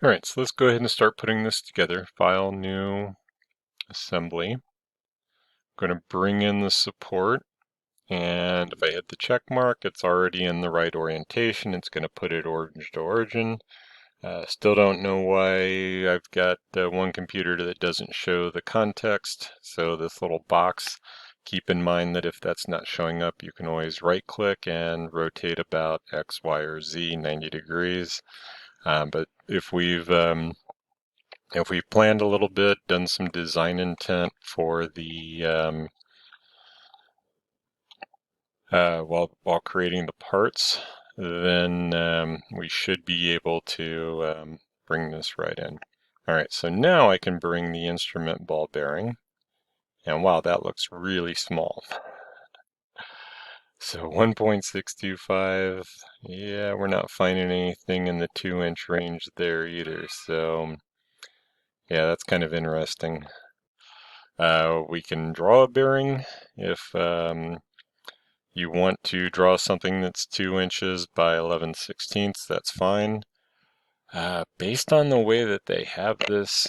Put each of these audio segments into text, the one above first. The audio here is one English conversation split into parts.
All right, so let's go ahead and start putting this together. File, new, assembly. I'm going to bring in the support, and if I hit the check mark, it's already in the right orientation. It's going to put it origin to origin. Still don't know why I've got one computer that doesn't show the context. So this little box, keep in mind that if that's not showing up, you can always right click and rotate about X, Y, or Z 90 degrees. But if we've planned a little bit, done some design intent for the while creating the parts, then we should be able to bring this right in. All right, so now I can bring the instrument ball bearing, and wow, that looks really small. So 1.625, yeah, we're not finding anything in the 2-inch range there either. So yeah, that's kind of interesting. We can draw a bearing if you want to draw something that's 2 inches by 11/16, that's fine. Based on the way that they have this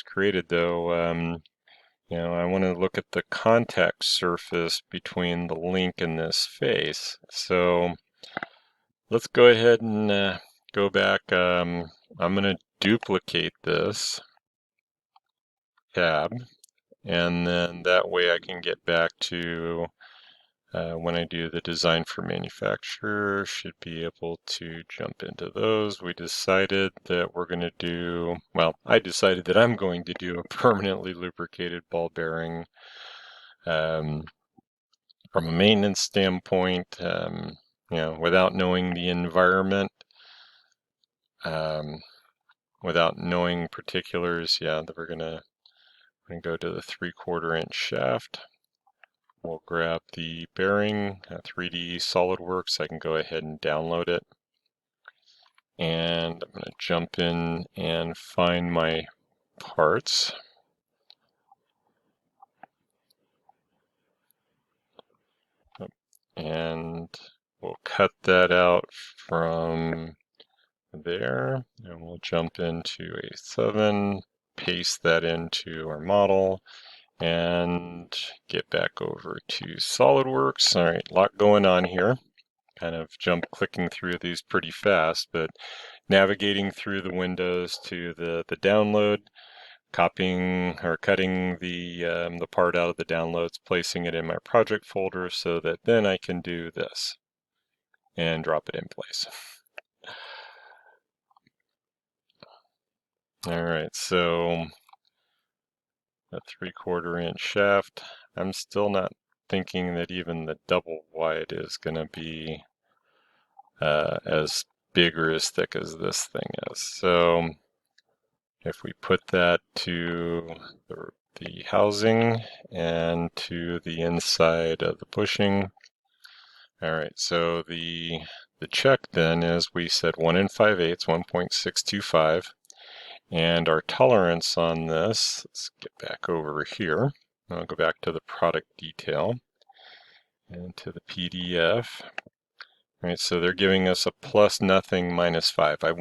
created, though, I want to look at the contact surface between the link and this face. So let's go ahead and go back. I'm going to duplicate this tab, and then that way I can get back to when I do the design for manufacturer, should be able to jump into those. We decided that we're going to do, well, I decided that I'm going to do a permanently lubricated ball bearing. From a maintenance standpoint, without knowing the environment, um, without knowing particulars, yeah, we're gonna go to the 3/4 inch shaft. We'll grab the bearing, 3D SolidWorks. I can go ahead and download it. And I'm going to jump in and find my parts. And we'll cut that out from there. And we'll jump into A7, paste that into our model, and get back over to SolidWorks. All right, a lot going on here. Kind of clicking through these pretty fast, but navigating through the windows to the download, copying or cutting the part out of the downloads, placing it in my project folder so that then I can do this and drop it in place. All right, so a 3/4 inch shaft. I'm still not thinking that even the double wide is going to be as big or as thick as this thing is. So if we put that to the housing and to the inside of the bushing. All right, so the check then is we said 1 5/8, 1.625, and our tolerance on this, let's get back over here. I'll go back to the product detail and to the PDF. All right, so they're giving us a plus nothing minus 5. I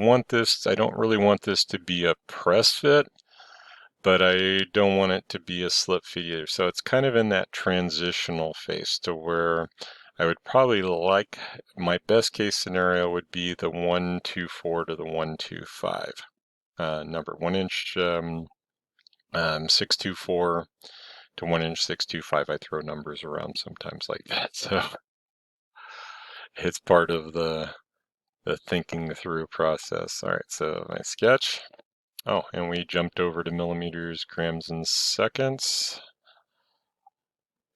don't really want this to be a press fit, but I don't want it to be a slip fit either. So it's kind of in that transitional phase to where I would probably like, my best case scenario would be the 124 to the 125 number. 1 inch 624 to 1 inch 625. I throw numbers around sometimes like that. So it's part of the thinking through process. All right, so my sketch. Oh, and we jumped over to millimeters, grams, and seconds.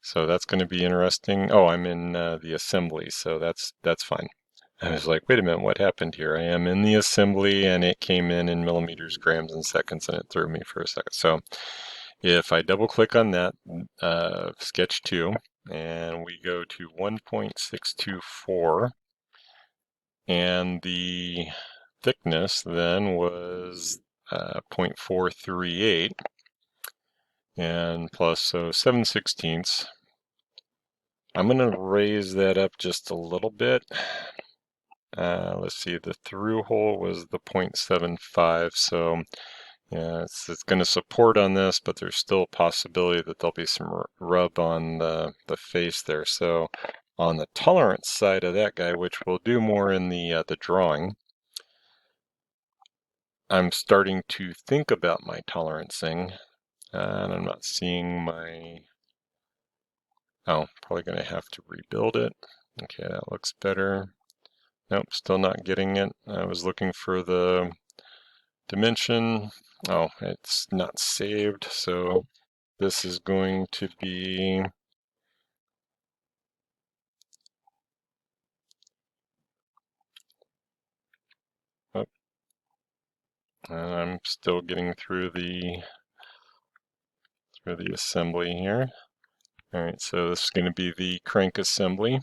So that's going to be interesting. Oh, I'm in the assembly, so that's fine. I was like, wait a minute, what happened here? I am in the assembly, and it came in millimeters, grams, and seconds, and it threw me for a second. So if I double click on that, sketch 2, and we go to 1.624, and the thickness then was 0.438, and plus, so 7/16. I'm going to raise that up just a little bit. let's see, the through hole was the 0.75, so yeah, it's going to support on this, but there's still a possibility that there'll be some rub on the face there. So on the tolerance side of that guy, which we'll do more in the drawing, I'm starting to think about my tolerancing, and I'm not seeing my, oh, probably going to have to rebuild it. Okay, that looks better. Nope, still not getting it. I was looking for the dimension. Oh, it's not saved, so this is going to be, oh, I'm still getting through the assembly here. All right, so this is going to be the crank assembly.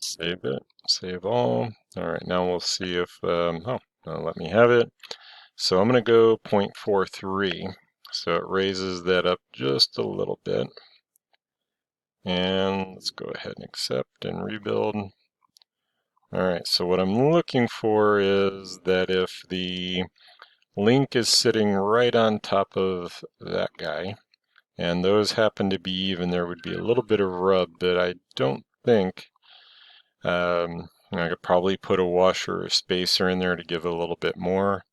Save it, save all. All right, now we'll see if, let me have it. So I'm going to go 0.43. So it raises that up just a little bit. And let's go ahead and accept and rebuild. All right, so what I'm looking for is that if the link is sitting right on top of that guy, and those happen to be even, there would be a little bit of rub, but I don't think, I could probably put a washer or spacer in there to give it a little bit more,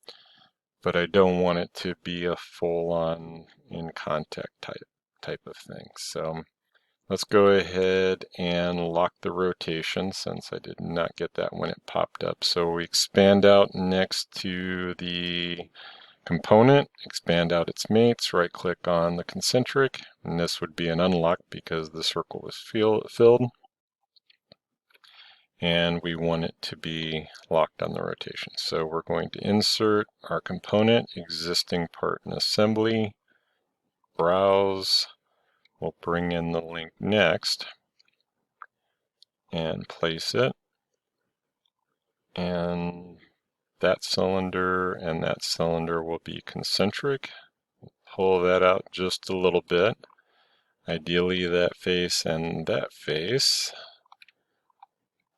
but I don't want it to be a full-on in contact type of thing. So let's go ahead and lock the rotation since I did not get that when it popped up. So we expand out next to the component, expand out its mates, right click on the concentric, and this would be an unlock because the circle was filled. And we want it to be locked on the rotation. So we're going to insert our component, existing part in assembly, browse, we'll bring in the link next, and place it, and that cylinder and that cylinder will be concentric. Pull that out just a little bit. Ideally that face and that face.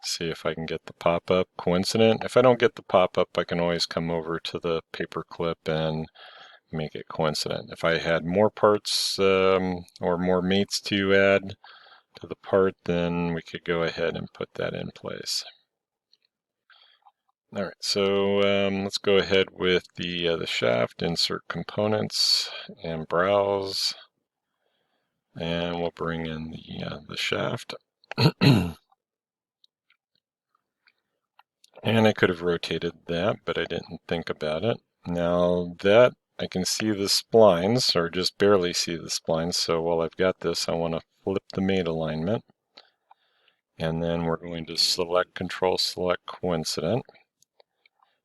See if I can get the pop-up coincident. If I don't get the pop-up, I can always come over to the paper clip and make it coincident. If I had more parts or more mates to add to the part, then we could go ahead and put that in place. All right, so let's go ahead with the shaft, insert components, and browse, and we'll bring in the shaft. And I could have rotated that, but I didn't think about it. Now that I can see the splines, or just barely see the splines, so while I've got this, I want to flip the mate alignment. And then we're going to select Control Select Coincident.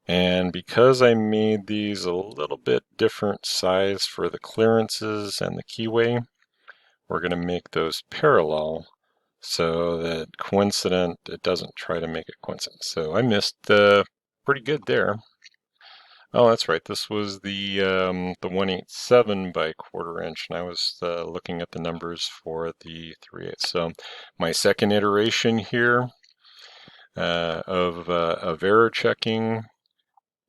And because I made these a little bit different size for the clearances and the keyway, we're going to make those parallel so that coincident, it doesn't try to make it coincident. So I missed pretty good there. Oh, that's right. This was the 1/8 by 1/4 inch, and I was looking at the numbers for the 3/8. So my second iteration here of error checking,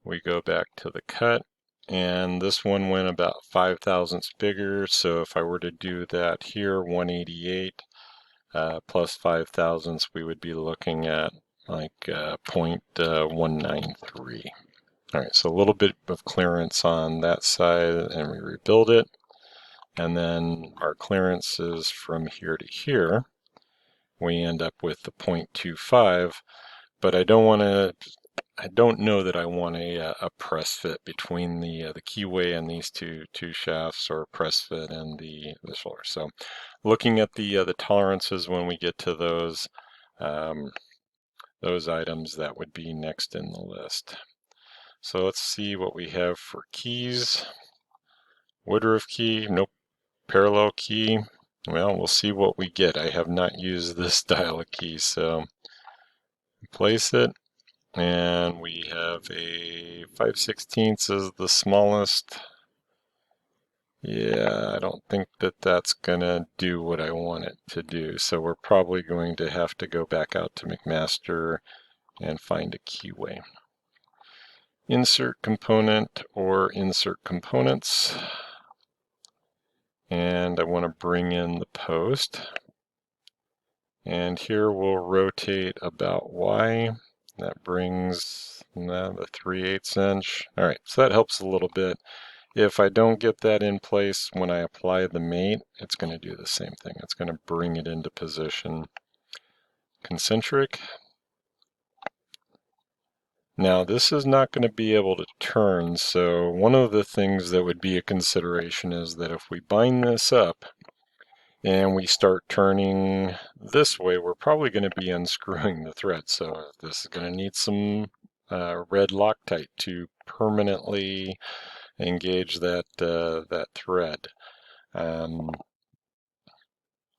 we go back to the cut, and this one went about 5 thousandths bigger. So if I were to do that here, 188 plus 5 thousandths, we would be looking at like 0.193. All right, so a little bit of clearance on that side, and we rebuild it. And then our clearance is from here to here. We end up with the 0.25, but I don't know that I want a press fit between the keyway and these two shafts, or press fit and the shoulder. So looking at the tolerances when we get to those items, that would be next in the list. So let's see what we have for keys. Woodruff key, nope. Parallel key, well, we'll see what we get. I have not used this style of key, so place it, And we have a 5/16 as the smallest. Yeah, I don't think that that's gonna do what I want it to do. So we're probably going to have to go back out to McMaster and find a keyway. Insert component or insert components. And I want to bring in the post. And here we'll rotate about Y. That brings the 3/8 inch. All right, so that helps a little bit. If I don't get that in place when I apply the mate, it's going to do the same thing. It's going to bring it into position. Concentric. Now this is not going to be able to turn, so one of the things that would be a consideration is that if we bind this up and we start turning this way, we're probably going to be unscrewing the thread. So this is going to need some red Loctite to permanently engage that that thread.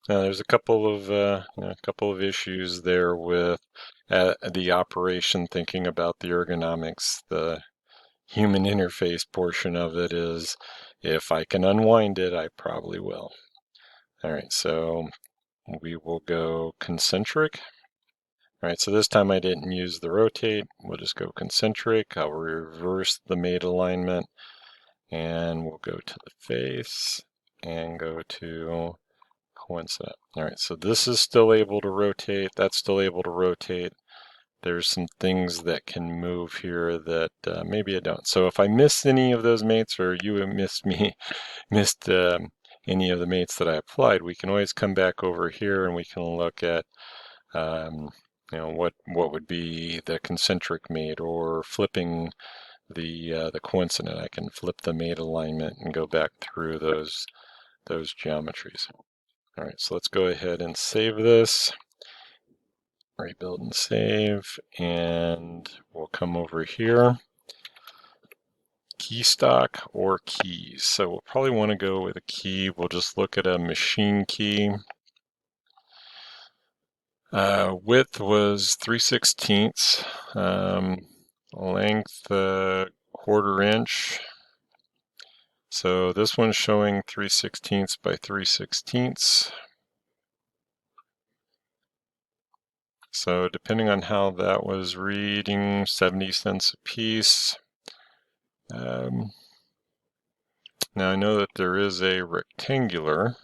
Now there's a couple of issues there with the operation. Thinking about the ergonomics, the human interface portion of it is, if I can unwind it, I probably will. All right, so we will go concentric. All right, so this time I didn't use the rotate. We'll just go concentric. I'll reverse the mate alignment, and we'll go to the face and go to coincident. All right, so this is still able to rotate. That's still able to rotate. There's some things that can move here that maybe I don't. So if I miss any of those mates, or you missed any of the mates that I applied, we can always come back over here and we can look at what would be the concentric mate, or flipping the coincident. I can flip the mate alignment and go back through those geometries. All right, so let's go ahead and save this. Rebuild and save, and we'll come over here. Key stock or keys. So we'll probably want to go with a key. We'll just look at a machine key. Width was 3/16. Length 1/4 inch. So this one's showing 3/16 by 3/16. So depending on how that was reading, 70 cents a piece. Now I know that there is a rectangular,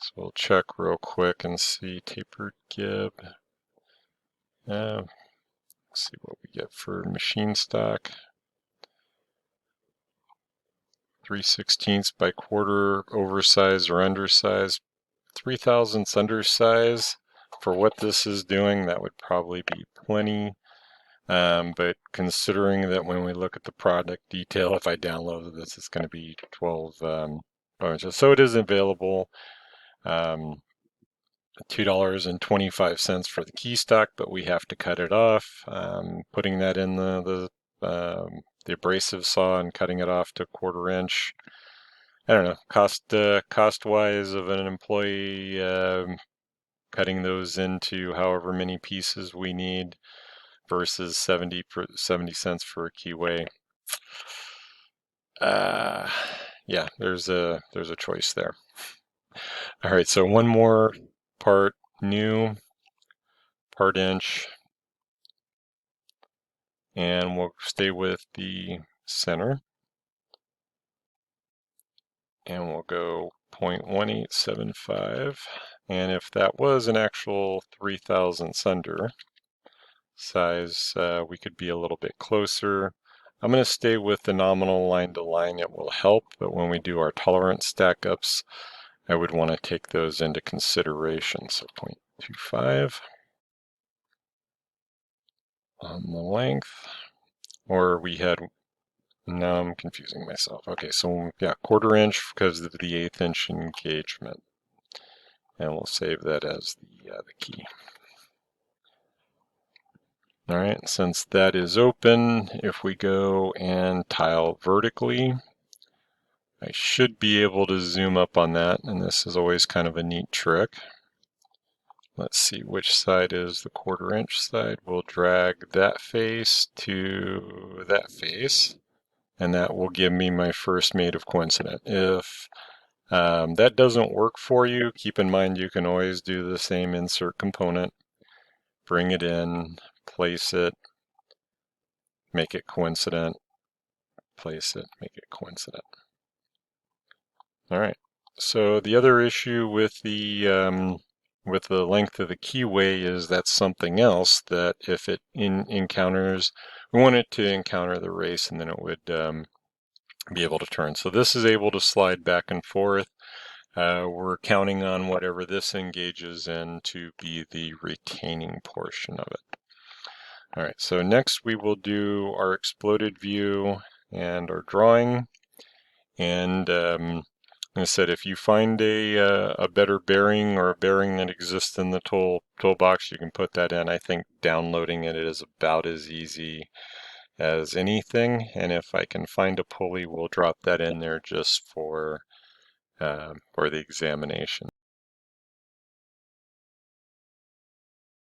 so we'll check real quick and see tapered gib. Let's see what we get for machine stock. 3/16 by 1/4, oversized or undersized. 3/1000 undersize. For what this is doing, that would probably be plenty. But considering that when we look at the product detail, if I download this, it's going to be 12 inches. So it is available. $2.25 for the key stock, but we have to cut it off. Putting that in the abrasive saw and cutting it off to 1/4 inch. I don't know, cost wise of an employee, cutting those into however many pieces we need versus 70 cents for a keyway. Yeah, there's a choice there. All right, so one more part, new part inch, and we'll stay with the center, and we'll go 0.1875. And if that was an actual 3/1000 under size, we could be a little bit closer. I'm going to stay with the nominal line to line. It will help, but when we do our tolerance stack ups, I would want to take those into consideration. So 0.25 on the length, or we had, now I'm confusing myself. Okay, so yeah, 1/4 inch because of the 1/8 inch engagement. And we'll save that as the key. All right, since that is open, if we go and tile vertically, I should be able to zoom up on that, and this is always kind of a neat trick. let's see which side is the 1/4 inch side. We'll drag that face to that face, and that will give me my first mate of coincident. If that doesn't work for you, keep in mind you can always do the same insert component, bring it in, place it, make it coincident, place it, make it coincident. All right, so the other issue with the length of the keyway is that's something else that if it encounters, we want it to encounter the race and then it would be able to turn. So this is able to slide back and forth. We're counting on whatever this engages in to be the retaining portion of it. All right, so next we will do our exploded view and our drawing. And I said, if you find a better bearing or a bearing that exists in the toolbox, you can put that in. I think downloading it is about as easy as anything. And if I can find a pulley, we'll drop that in there just for the examination.